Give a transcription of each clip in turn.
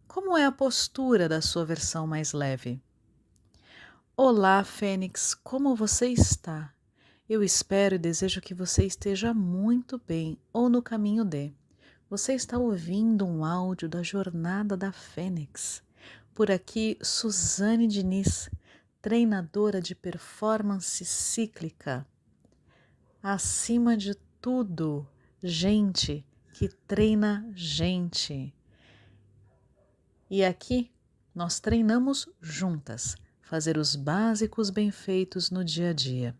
Como é a postura da sua versão mais leve? Olá, Fênix, como você está? Eu espero e desejo que você esteja muito bem ou no caminho de. Você está ouvindo um áudio da Jornada da Fênix. Por aqui, Suzane Diniz, treinadora de performance cíclica. Acima de tudo, gente que treina gente. E aqui nós treinamos juntas, fazer os básicos bem feitos no dia a dia.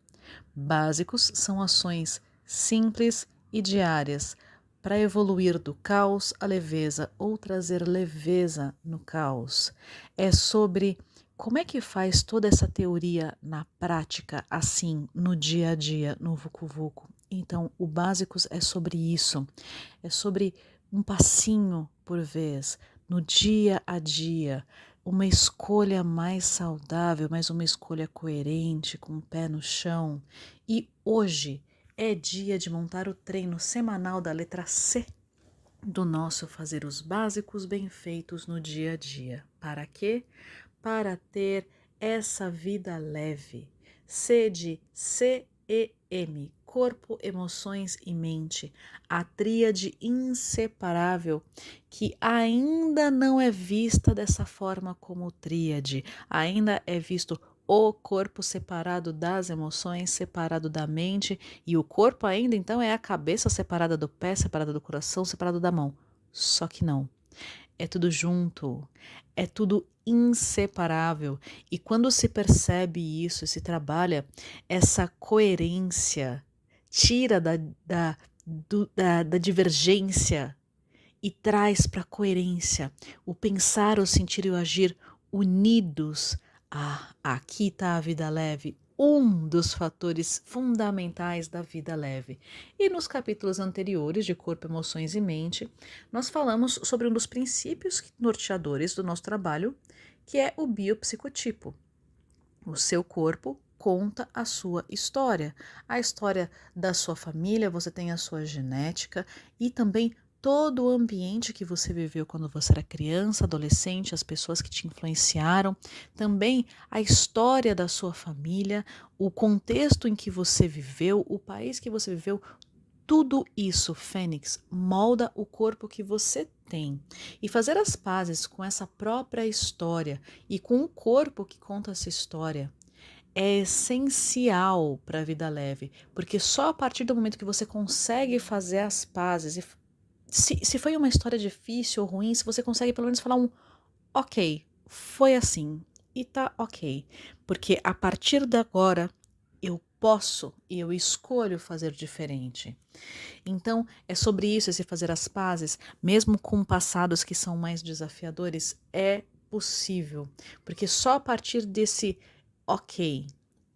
Básicos são ações simples e diárias para evoluir do caos à leveza ou trazer leveza no caos. É sobre como é que faz toda essa teoria na prática, assim, no dia a dia, no Vucu Vucu. Então, o Básicos é sobre isso, é sobre um passinho por vez, no dia a dia, uma escolha mais saudável, mas uma escolha coerente, com o pé no chão. E hoje é dia de montar o treino semanal da letra C do nosso fazer os básicos bem feitos no dia a dia. Para quê? Para ter essa vida leve. C de CEM, corpo, emoções e mente, a tríade inseparável que ainda não é vista dessa forma como tríade, ainda é visto o corpo separado das emoções, separado da mente, e o corpo ainda então é a cabeça separada do pé, separada do coração, separado da mão. Só que não. É tudo junto, é tudo inseparável. E quando se percebe isso, se trabalha essa coerência, tira da divergência e traz para a coerência o pensar, o sentir e o agir unidos. Ah, aqui está a vida leve, um dos fatores fundamentais da vida leve. E nos capítulos anteriores de Corpo, Emoções e Mente, nós falamos sobre um dos princípios norteadores do nosso trabalho, que é o biopsicotipo. O seu corpo conta a sua história, a história da sua família, você tem a sua genética e também todo o ambiente que você viveu quando você era criança, adolescente, as pessoas que te influenciaram, também a história da sua família, o contexto em que você viveu, o país que você viveu, tudo isso, Fênix, molda o corpo que você tem. E fazer as pazes com essa própria história e com o corpo que conta essa história é essencial para a vida leve, porque só a partir do momento que você consegue fazer as pazes, e se foi uma história difícil ou ruim, se você consegue pelo menos falar um ok, foi assim, e tá ok, porque a partir de agora eu posso e eu escolho fazer diferente. Então, é sobre isso, esse fazer as pazes, mesmo com passados que são mais desafiadores, é possível, porque só a partir desse ok,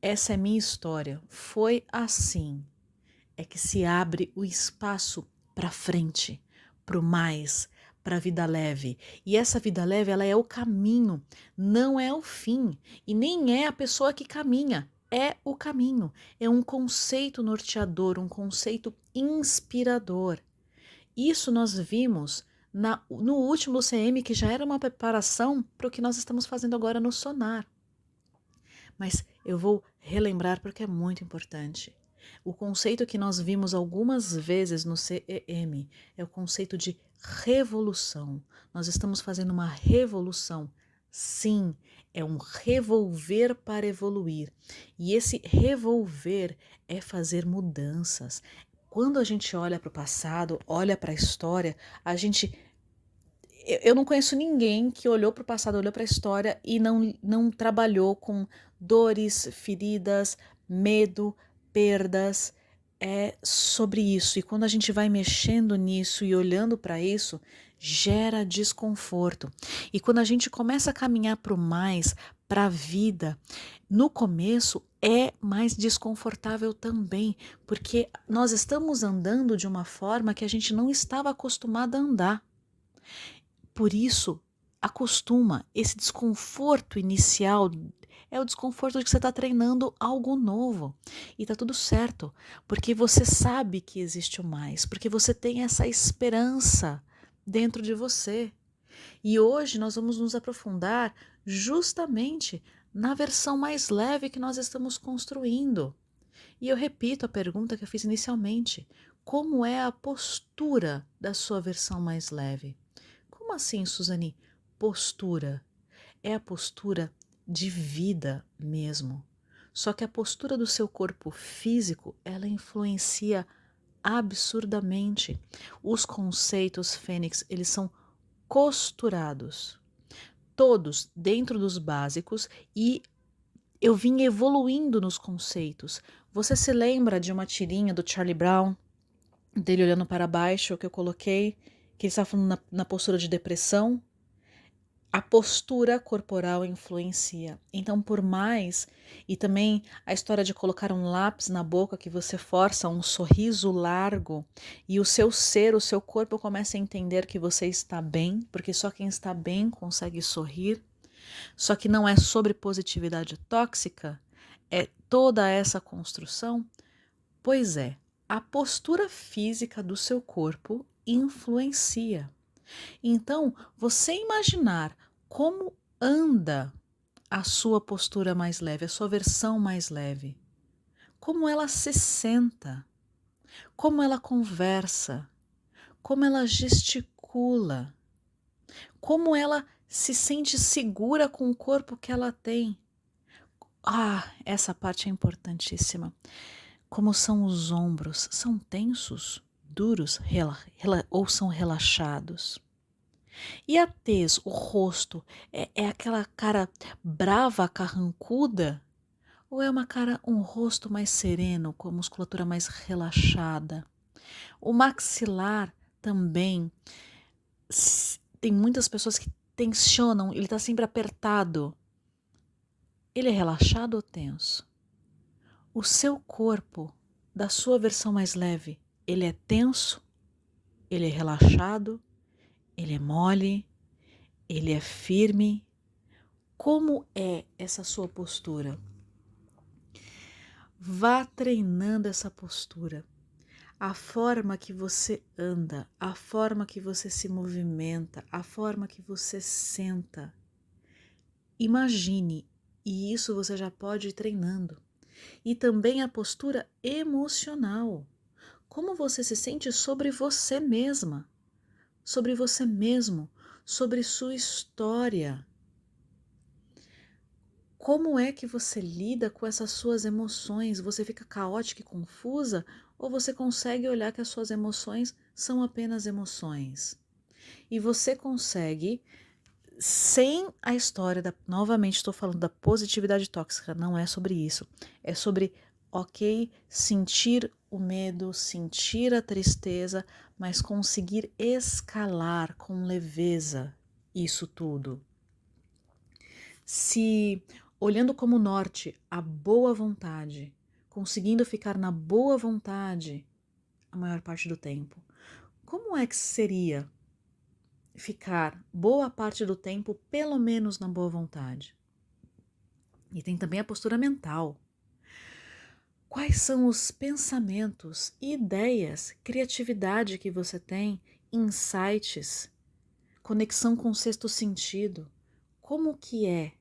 essa é minha história, foi assim, é que se abre o espaço para frente, para o mais, para a vida leve. E essa vida leve, ela é o caminho, não é o fim, e nem é a pessoa que caminha, é o caminho, é um conceito norteador, um conceito inspirador. Isso nós vimos no último CM, que já era uma preparação para o que nós estamos fazendo agora no Sonar. Mas eu vou relembrar porque é muito importante. O conceito que nós vimos algumas vezes no CEM é o conceito de revolução. Nós estamos fazendo uma revolução. Sim, é um revolver para evoluir. E esse revolver é fazer mudanças. Quando a gente olha para o passado, olha para a história, a gente eu não conheço ninguém que olhou para o passado, olhou para a história e não trabalhou com dores, feridas, medo, perdas. É sobre isso. E quando a gente vai mexendo nisso e olhando para isso, gera desconforto. E quando a gente começa a caminhar para o mais, para a vida, no começo é mais desconfortável também, porque nós estamos andando de uma forma que a gente não estava acostumado a andar. Por isso, acostuma, esse desconforto inicial é o desconforto de que você está treinando algo novo. E tá tudo certo, porque você sabe que existe o mais, porque você tem essa esperança dentro de você. E hoje nós vamos nos aprofundar justamente na versão mais leve que nós estamos construindo. E eu repito a pergunta que eu fiz inicialmente: como é a postura da sua versão mais leve? Como assim, Suzane? Postura. É a postura de vida mesmo. Só que a postura do seu corpo físico, ela influencia absurdamente. Os conceitos Fênix, eles são costurados, todos dentro dos básicos, e eu vim evoluindo nos conceitos. Você se lembra de uma tirinha do Charlie Brown, dele olhando para baixo, que eu coloquei, que ele estava falando na postura de depressão? A postura corporal influencia. Então, por mais, e também a história de colocar um lápis na boca que você força um sorriso largo e o seu ser, o seu corpo começa a entender que você está bem, porque só quem está bem consegue sorrir. Só que não é sobre positividade tóxica, é toda essa construção. Pois é, a postura física do seu corpo influencia. Então, você imaginar como anda a sua postura mais leve, a sua versão mais leve, como ela se senta, como ela conversa, como ela gesticula, como ela se sente segura com o corpo que ela tem. Ah, essa parte é importantíssima. Como são os ombros? São tensos, duros ou são relaxados? E a tez, o rosto, é aquela cara brava, carrancuda? Ou é um rosto mais sereno, com a musculatura mais relaxada? O maxilar também, tem muitas pessoas que tensionam, ele está sempre apertado. Ele é relaxado ou tenso? O seu corpo, da sua versão mais leve, ele é tenso? Ele é relaxado? Ele é mole? Ele é firme? Como é essa sua postura? Vá treinando essa postura. A forma que você anda, a forma que você se movimenta, a forma que você senta. Imagine, e isso você já pode ir treinando. E também a postura emocional. Como você se sente sobre você mesma, sobre você mesmo, sobre sua história. Como é que você lida com essas suas emoções? Você fica caótica e confusa? Ou você consegue olhar que as suas emoções são apenas emoções? E você consegue, sem a história novamente estou falando da positividade tóxica, não é sobre isso. É sobre, ok, sentir o medo, sentir a tristeza, mas conseguir escalar com leveza isso tudo. Se olhando como norte a boa vontade, conseguindo ficar na boa vontade a maior parte do tempo, como é que seria ficar boa parte do tempo pelo menos na boa vontade? E tem também a postura mental. Quais são os pensamentos, ideias, criatividade que você tem, insights, conexão com o sexto sentido? Como que é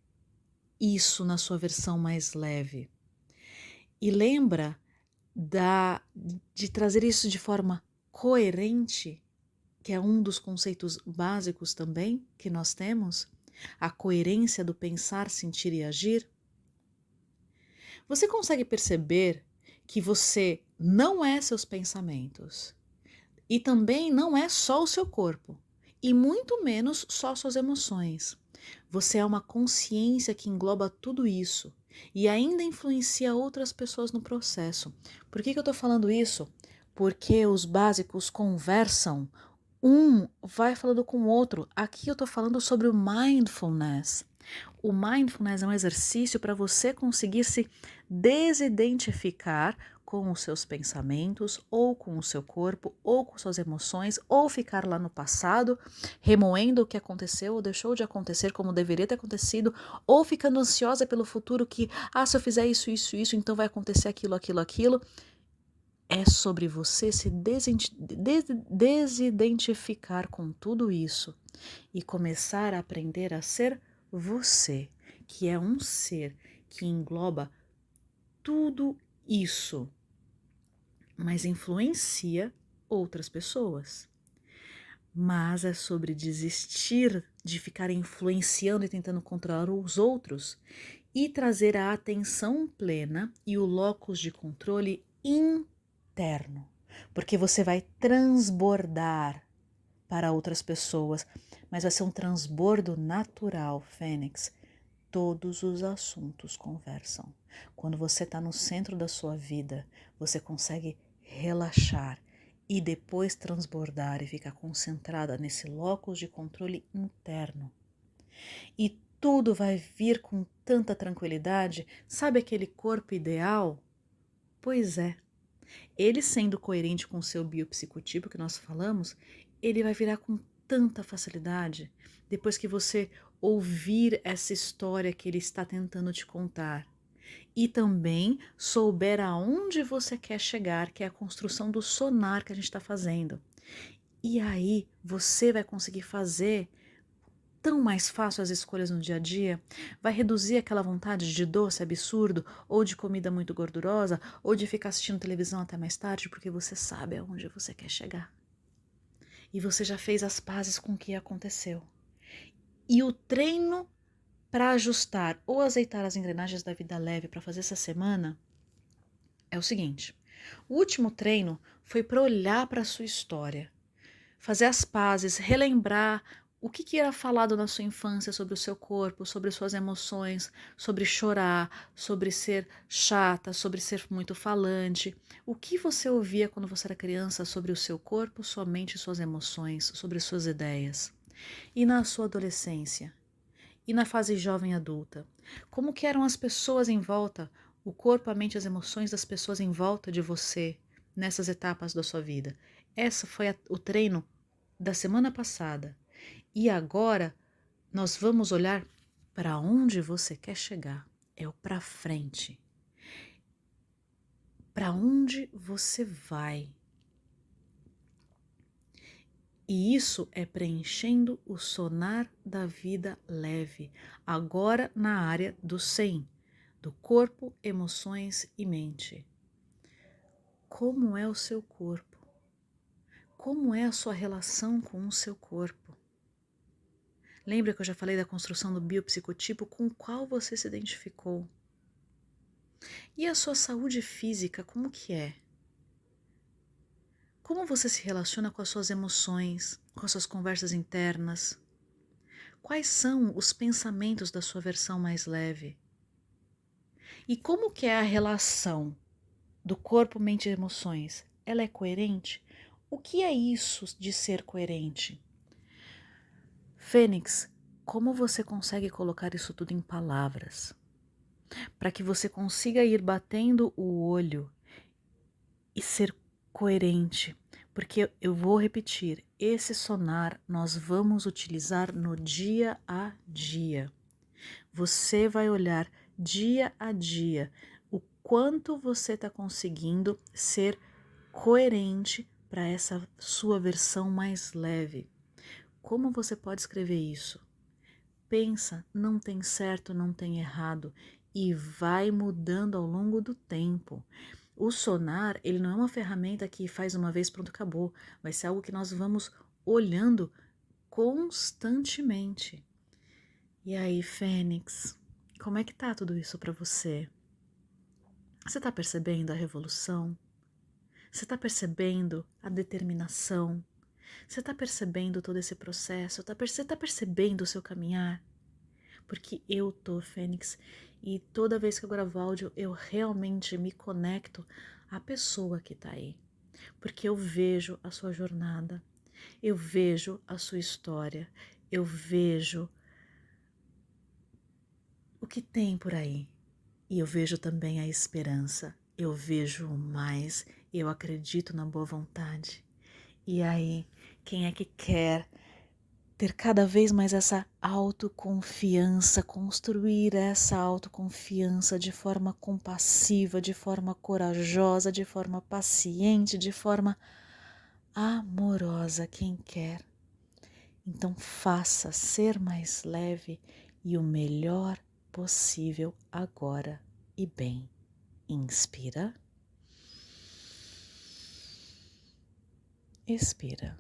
isso na sua versão mais leve? E lembra de trazer isso de forma coerente, que é um dos conceitos básicos também que nós temos, a coerência do pensar, sentir e agir. Você consegue perceber que você não é seus pensamentos e também não é só o seu corpo e muito menos só suas emoções. Você é uma consciência que engloba tudo isso e ainda influencia outras pessoas no processo. Por que eu estou falando isso? Porque os básicos conversam, um vai falando com o outro. Aqui eu estou falando sobre o mindfulness. O mindfulness é um exercício para você conseguir se desidentificar com os seus pensamentos, ou com o seu corpo, ou com suas emoções, ou ficar lá no passado, remoendo o que aconteceu ou deixou de acontecer como deveria ter acontecido, ou ficando ansiosa pelo futuro que, se eu fizer isso, isso, isso, então vai acontecer aquilo, aquilo, aquilo. É sobre você se desidentificar com tudo isso e começar a aprender a ser você, que é um ser que engloba tudo isso, mas influencia outras pessoas. Mas é sobre desistir de ficar influenciando e tentando controlar os outros e trazer a atenção plena e o locus de controle interno, porque você vai transbordar para outras pessoas, mas vai ser um transbordo natural, Fênix. Todos os assuntos conversam. Quando você está no centro da sua vida, você consegue relaxar e depois transbordar e ficar concentrada nesse locus de controle interno. E tudo vai vir com tanta tranquilidade. Sabe aquele corpo ideal? Pois é. Ele sendo coerente com o seu biopsicotipo que nós falamos, ele vai virar com tanta facilidade depois que você ouvir essa história que ele está tentando te contar. E também souber aonde você quer chegar, que é a construção do sonar que a gente está fazendo. E aí você vai conseguir fazer tão mais fácil as escolhas no dia a dia, vai reduzir aquela vontade de doce absurdo, ou de comida muito gordurosa, ou de ficar assistindo televisão até mais tarde, porque você sabe aonde você quer chegar. E você já fez as pazes com o que aconteceu. E o treino para ajustar ou azeitar as engrenagens da vida leve para fazer essa semana é o seguinte: o último treino foi para olhar para a sua história, fazer as pazes, relembrar o que era falado na sua infância sobre o seu corpo, sobre suas emoções, sobre chorar, sobre ser chata, sobre ser muito falante. O que você ouvia quando você era criança sobre o seu corpo, sua mente, suas emoções, sobre suas ideias. E na sua adolescência? E na fase jovem adulta? Como que eram as pessoas em volta, o corpo, a mente, as emoções das pessoas em volta de você nessas etapas da sua vida? Essa foi o treino da semana passada. E agora nós vamos olhar para onde você quer chegar. É o para frente. Para onde você vai. E isso é preenchendo o sonar da vida leve, agora na área do 100, do corpo, emoções e mente. Como é o seu corpo? Como é a sua relação com o seu corpo? Lembra que eu já falei da construção do biopsicotipo com o qual você se identificou? E a sua saúde física, como que é? Como você se relaciona com as suas emoções, com as suas conversas internas? Quais são os pensamentos da sua versão mais leve? E como que é a relação do corpo, mente e emoções? Ela é coerente? O que é isso de ser coerente? Fênix, como você consegue colocar isso tudo em palavras? Para que você consiga ir batendo o olho e ser coerente. Porque eu vou repetir, esse sonar nós vamos utilizar no dia a dia. Você vai olhar dia a dia o quanto você está conseguindo ser coerente para essa sua versão mais leve. Como você pode escrever isso? Pensa, não tem certo, não tem errado e vai mudando ao longo do tempo. O sonar, ele não é uma ferramenta que faz uma vez, pronto, acabou. Vai ser algo que nós vamos olhando constantemente. E aí, Fênix, como é que tá tudo isso para você? Você tá percebendo a revolução? Você tá percebendo a determinação? Você tá percebendo todo esse processo? Você tá percebendo o seu caminhar? Porque eu tô, Fênix, e toda vez que eu gravo áudio, eu realmente me conecto à pessoa que tá aí. Porque eu vejo a sua jornada, eu vejo a sua história, eu vejo o que tem por aí. E eu vejo também a esperança, eu vejo o mais, eu acredito na boa vontade. E aí, quem é que quer ter cada vez mais essa autoconfiança, construir essa autoconfiança de forma compassiva, de forma corajosa, de forma paciente, de forma amorosa, quem quer? Então faça ser mais leve e o melhor possível agora e bem. Inspira. Expira.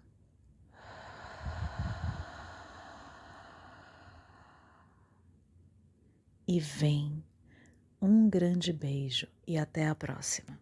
E vem. Um grande beijo e até a próxima.